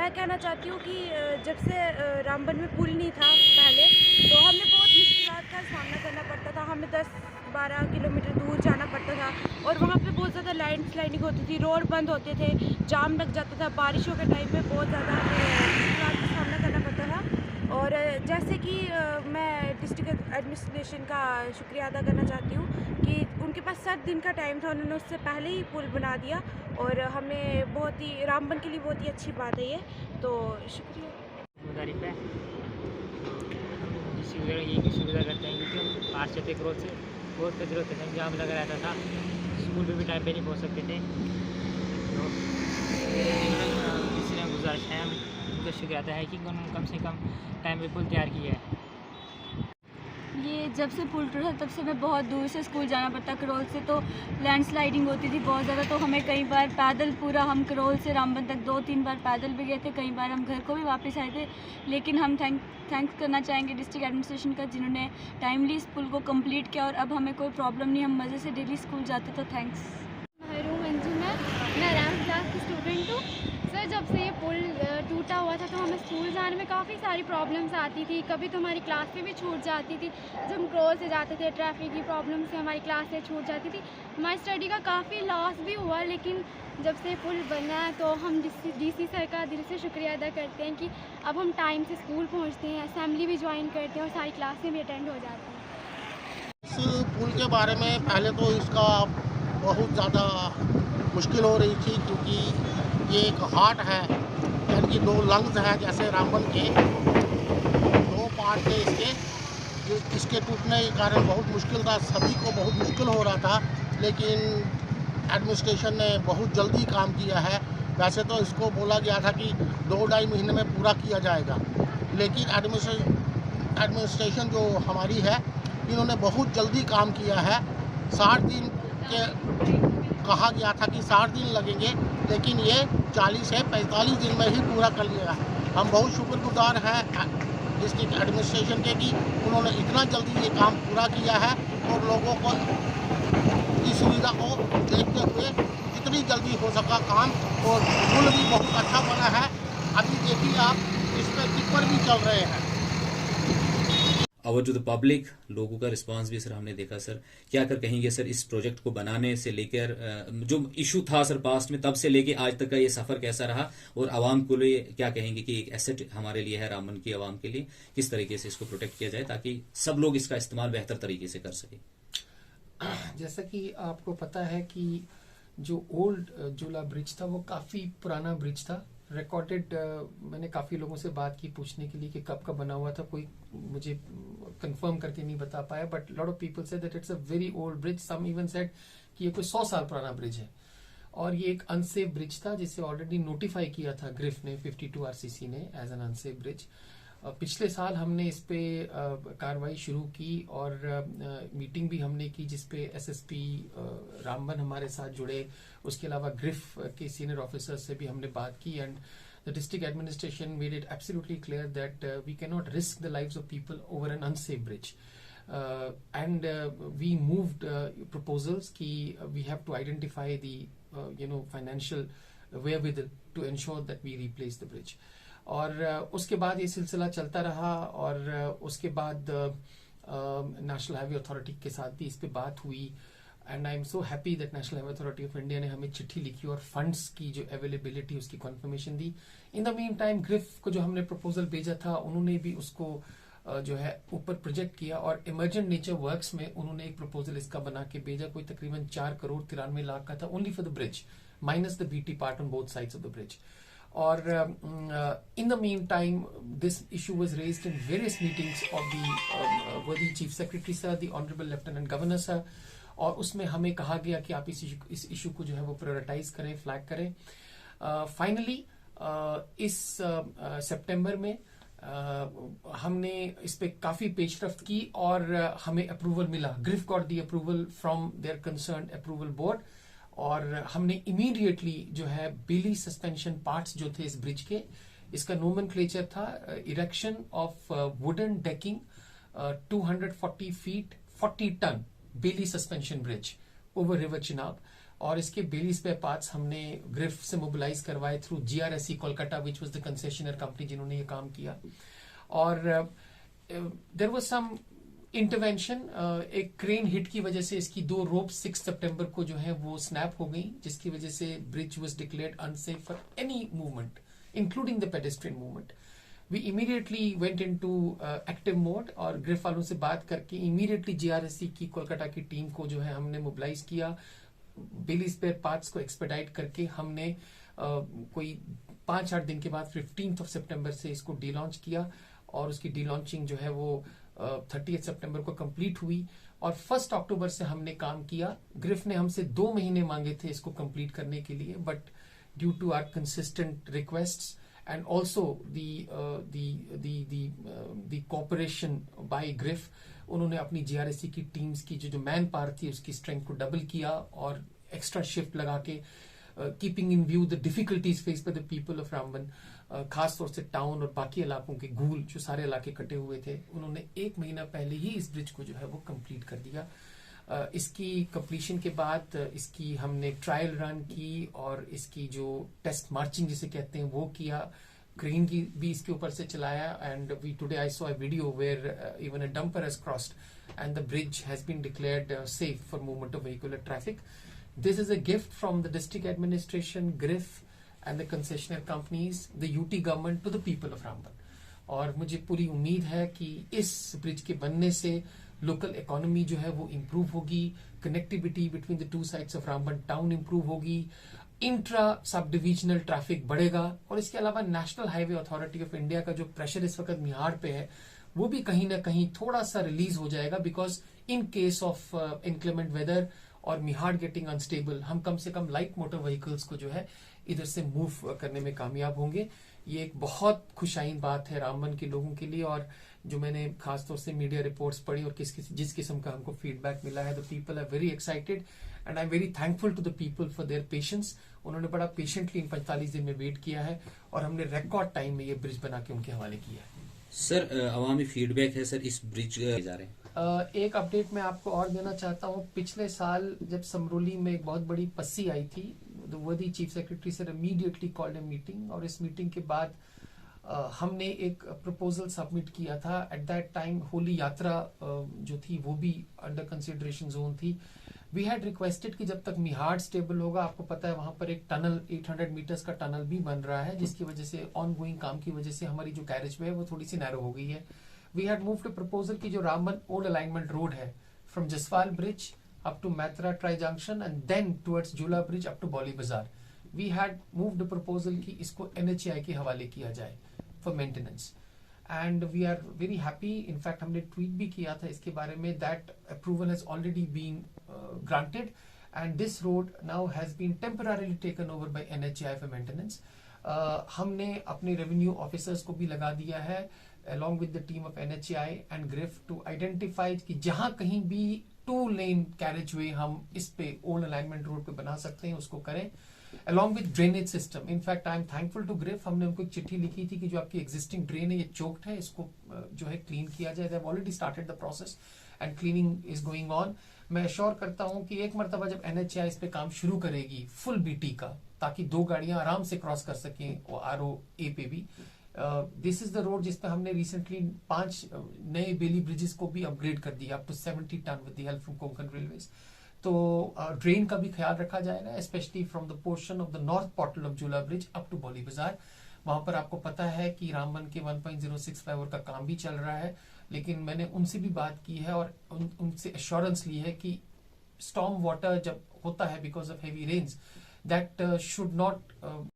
मैं कहना चाहती हूँ कि जब से रामबन में पुल नहीं था पहले, तो हमें बहुत मुश्किलात का सामना करना पड़ता था। हमें 10-12 किलोमीटर दूर जाना पड़ता था और वहाँ पे बहुत ज़्यादा लैंडस्लाइडिंग होती थी, रोड बंद होते थे, जाम लग जाता था। बारिशों के टाइम में बहुत ज़्यादा मुश्किलात का सामना करना पड़ता था। और जैसे कि मैं डिस्ट्रिक्ट एडमिनिस्ट्रेशन का शुक्रिया अदा करना चाहती हूँ कि उनके पास 7 दिन का टाइम था, उन्होंने उससे पहले ही पुल बना दिया और हमें बहुत ही रामबन के लिए बहुत ही अच्छी बात है ये, तो शुक्रिया। मुदारिफ है जिसकी वजह यही सुविधा करते हैं क्योंकि हम 8 से 1 रोज से बहुत कचरे होते थे, जाम लगा रहता था, स्कूल पे भी टाइम पे नहीं पहुंच सकते थे। तो इसलिए गुजारिश है, हम उनका शुक्रिया अदा है कि उन्होंने कम से कम टाइम पे पुल तैयार किया है। ये जब से पुल टूटा तब से मैं बहुत दूर से स्कूल जाना पड़ता करोल से, तो लैंडस्लाइडिंग होती थी बहुत ज़्यादा, तो हमें कई बार पैदल पूरा हम करोल से रामबन तक 2-3 बार पैदल भी गए थे, कई बार हम घर को भी वापस आए थे। लेकिन हम थैंक्स करना चाहेंगे डिस्ट्रिक्ट एडमिनिस्ट्रेशन का, जिन्होंने टाइमली इस पुल को कंप्लीट किया और अब हमें कोई प्रॉब्लम नहीं, हम मज़े से डेली स्कूल जाते, तो थैंक्स। मैं रैम क्लास की स्टूडेंट हूँ। सर, जब से ये पुल टूटा हुआ था तो हमें स्कूल जाने में काफ़ी सारी प्रॉब्लम्स आती थी। कभी तो हमारी क्लास से भी छूट जाती थी, जब हम क्रोल से जाते थे, ट्रैफिक की प्रॉब्लम से हमारी क्लास से छूट जाती थी। हमारी स्टडी का काफ़ी लॉस भी हुआ, लेकिन जब से पुल बना है तो हम डीसी सर का दिल से शुक्रिया अदा करते हैं कि अब हम टाइम से स्कूल पहुँचते हैं, असेंबली भी ज्वाइन करते हैं और सारी क्लासें भी अटेंड हो जाती हैं। इस पुल के बारे में पहले तो इसका बहुत ज़्यादा मुश्किल हो रही थी, क्योंकि ये एक हार्ट है, यानी कि 2 लंग्स हैं जैसे रामबन के 2 पार्ट थे इसके टूटने के कारण बहुत मुश्किल था, सभी को बहुत मुश्किल हो रहा था। लेकिन एडमिनिस्ट्रेशन ने बहुत जल्दी काम किया है। वैसे तो इसको बोला गया था कि 2-2.5 महीने में पूरा किया जाएगा, लेकिन एडमिनिस्ट्रेशन जो हमारी है, इन्होंने बहुत जल्दी काम किया है। 60 दिन के कहा गया था कि 60 दिन लगेंगे, लेकिन ये 40 से 45 दिन में ही पूरा कर लिया। हम बहुत शुक्रगुजार हैं डिस्ट्रिक्ट एडमिनिस्ट्रेशन के कि उन्होंने इतना जल्दी ये काम पूरा किया है और लोगों को की सुविधा को देखते हुए जितनी जल्दी हो सका काम, और पुल भी बहुत अच्छा बना है। अभी देखिए आप, इस पर टिप्पर भी चल रहे हैं। ओवर टू द पब्लिक, लोगों का रिस्पांस भी सर हमने देखा। सर क्या कर कहेंगे सर, इस प्रोजेक्ट को बनाने से लेकर जो इशू था सर पास्ट में, तब से लेके आज तक का ये सफर कैसा रहा, और आवाम को लिए क्या कहेंगे कि एक एसेट हमारे लिए है रामबन की आवाम के लिए, किस तरीके से इसको प्रोटेक्ट किया जाए ताकि सब लोग इसका इस्तेमाल बेहतर तरीके से कर सके। जैसा कि आपको पता है कि जो ओल्ड झूला ब्रिज था वो काफी पुराना ब्रिज था। रिकॉर्डेड मैंने काफी लोगों से बात की पूछने के लिए कि कब का बना हुआ था, कोई मुझे कंफर्म करके नहीं बता पाया, but lot of people said that it's a very old bridge. Some even said कि ये कोई 100 साल पुराना ब्रिज है, और ये एक अनसेफ ब्रिज था जिसे ऑलरेडी नोटिफाई किया था ग्रिफ ने, 52 RCC ने, एज एन अनसेफ ब्रिज। पिछले साल हमने इस पे कार्रवाई शुरू की और मीटिंग भी हमने की, जिसपे SSP रामबन हमारे साथ जुड़े, उसके अलावा ग्रिफ के सीनियर ऑफिसर्स से भी हमने बात की, and the district administration made it absolutely clear that we can not risk the lives of people over an unsafe bridge, and we moved proposals कि we have to identify the financial wherewithal to ensure that we replace the bridge. और उसके बाद ये सिलसिला चलता रहा, और उसके बाद नेशनल हाईवे अथॉरिटी के साथ भी इस पे बात हुई, and I am so happy that national highway authority of India ने हमें चिट्ठी लिखी और फंड्स की जो अवेलेबिलिटी उसकी confirmation the. In the mean time grief को जो हमने प्रपोजल भेजा था, उन्होंने भी उसको जो है ऊपर प्रोजेक्ट किया, और इमरजेंट नेचर वर्क्स में उन्होंने एक प्रपोजल इसका बना के भेजा, कोई तकरीबन 4,93,00,000 का था, only for the bridge minus the BT part on both sides of the bridge. Or in the meantime, this issue was raised in various meetings of the worthy Chief Secretary sir, the Honorable Lieutenant Governor sir, और उसमें हमें कहा गया कि आप इस issue को जो है वो प्रायोरिटाइज करें, फ्लैग करें। फाइनली इस सितंबर में हमने इस पे काफी पेशरफ्त की और हमें अप्रूवल मिला। GREF got the approval from their concerned approval board, और हमने इमीडिएटली जो है बेली सस्पेंशन पार्ट्स जो थे इस ब्रिज के, इसका नोमेनक्लेचर था erection of wooden decking 240 feet 40 ton Bailey suspension bridge over river Chenab, और इसके बेली स्पेयर पार्ट्स हमने ग्रिफ से मोबिलाइज करवाए through GRSE Kolkata, which was the concessioner company जिन्होंने ये काम किया। और देयर वाज सम इंटरवेंशन, एक क्रेन हिट की वजह से इसकी 2 रोप्स 6 सितंबर को जो है वो स्नैप हो गई, जिसकी वजह से bridge was declared unsafe for any movement including the pedestrian movement. We immediately went into active mode और ग्रिफ वालों से बात करके इमीडिएटली GRSE की कोलकाता की टीम को जो है हमने मोबिलाइज किया। बेली स्पेयर पार्ट्स को एक्सपेडाइट करके हमने कोई 5-8 दिन के बाद 15 सितंबर से इसको डी लॉन्च किया और उसकी डी लॉन्चिंग जो है वो 30 सितंबर को कंप्लीट हुई और 1 अक्टूबर से हमने काम किया। ग्रिफ ने हमसे 2 महीने मांगे थे इसको कंप्लीट करने के लिए, but due to our consistent requests and also the cooperation by GRIF, उन्होंने अपनी GRSE की टीम्स की जो मैन पावर थी उसकी स्ट्रेंथ को डबल किया और एक्स्ट्रा शिफ्ट लगा के keeping in view the difficulties face by the people of Ramban, खास तौर से टाउन और बाकी इलाकों के गूल जो सारे इलाके कटे हुए थे, उन्होंने 1 महीना पहले ही इस ब्रिज को जो है वो कंप्लीट कर दिया। इसकी कंप्लीशन के बाद इसकी हमने ट्रायल रन की और इसकी जो टेस्ट मार्चिंग जिसे कहते हैं वो किया, क्रेन की भी इसके ऊपर से चलाया and we today I saw a video where even a dumper has crossed and the bridge has been declared safe for movement of vehicular traffic. This is a gift from the district administration, GREF and the concessioner companies, the UT government to the people of Ramban. और मुझे पूरी उम्मीद है कि इस bridge के बनने से लोकल इकोनॉमी जो है वो इम्प्रूव होगी, connectivity between the 2 sides of Ramban town improve होगी, इंट्रा सब डिविजनल ट्रैफिक बढ़ेगा और इसके अलावा national highway authority of India का जो प्रेशर इस वक्त मिहाड़ पे है वो भी कहीं ना कहीं थोड़ा सा रिलीज हो जाएगा, because in case of inclement weather और मिहाड़ गेटिंग अनस्टेबल, हम कम से कम लाइट मोटर व्हीकल्स को जो है इधर से मूव करने में कामयाब होंगे। ये एक बहुत खुशाइन बात है रामबन के लोगों के लिए और जो मैंने खासतौर से मीडिया रिपोर्ट्स पढ़ी और जिस किस्म का हमको फीडबैक मिला है, the people are very excited and I am very thankful to the people for their patience. उन्होंने बड़ा पेशेंटली 45 दिन में वेट किया है और हमने रिकॉर्ड टाइम में ये ब्रिज बना के उनके हवाले किया है। सर अवामी फीडबैक है सर इस ब्रिज जा रहे हैं। एक अपडेट मैं आपको और देना चाहता हूँ। पिछले साल जब समरोली में एक बहुत बड़ी पस्सी आई थी, द वर्दी chief secretary sir immediately called a meeting और इस मीटिंग के बाद हमने एक प्रपोजल सबमिट किया था। एट दैट टाइम होली यात्रा जो थी वो भी अंडर कंसिडरेशन जोन थी। वी हैड रिक्वेस्टेड कि जब तक मिहाड़ स्टेबल होगा, आपको पता है वहां पर एक टनल 800 मीटर्स का टनल भी बन रहा है, जिसकी वजह से ऑन गोइंग काम की वजह से हमारी जो कैरेज वे है वो थोड़ी सी नैरो हो गई है। We had moved a proposal की जो रामबन ओल्ड अलाइनमेंट रोड है from Jaswal bridge up to Maitra tri junction and then towards Jhula bridge up to Bowli Bazar, we had moved a proposal की इसको NHAI के हवाले किया जाए for maintenance and we are very happy. Infact हमने ट्वीट भी किया था इसके बारे में, that approval has already been granted and this road now has been temporarily taken over by NHAI for maintenance. हमने अपने रेवेन्यू ऑफिसर्स को भी लगा दिया है along with the team of NHAI and GRIF to identify कि जहां कहीं भी 2 lane carriage way हम इस पे ओल्ड अलाइनमेंट रोड पे बना सकते हैं उसको करें, along with drainage system. In fact, I am thankful to GRIF. हमने उनको एक चिट्ठी लिखी थी कि जो आपकी existing drain है ये choked है, इसको जो है क्लीन किया जाए। They have already started the process and cleaning is going on. मैं अश्योर करता हूं कि एक मरतबा जब NHAI इस पे काम शुरू करेगी फुल BT का, ताकि 2 गाड़ियां आराम से क्रॉस कर सकें और ROA पे भी। दिस इज द रोड जिस पे हमने रिसेंटली 5 नए बेली ब्रिजेस को भी अपग्रेड कर दिया up to 70 ton with the help from Konkan railways. तो ड्रेन का भी ख्याल रखा जाएगा, specially from the portion of the north portal of Jhula bridge up to Bowli Bazar. वहां पर आपको पता है कि रामबन के 1.06 फ्लाईओवर का काम भी चल रहा है, लेकिन मैंने उनसे भी बात की है और उनसे एश्योरेंस ली है कि स्टॉर्म वाटर जब होता है because of heavy rains, that should not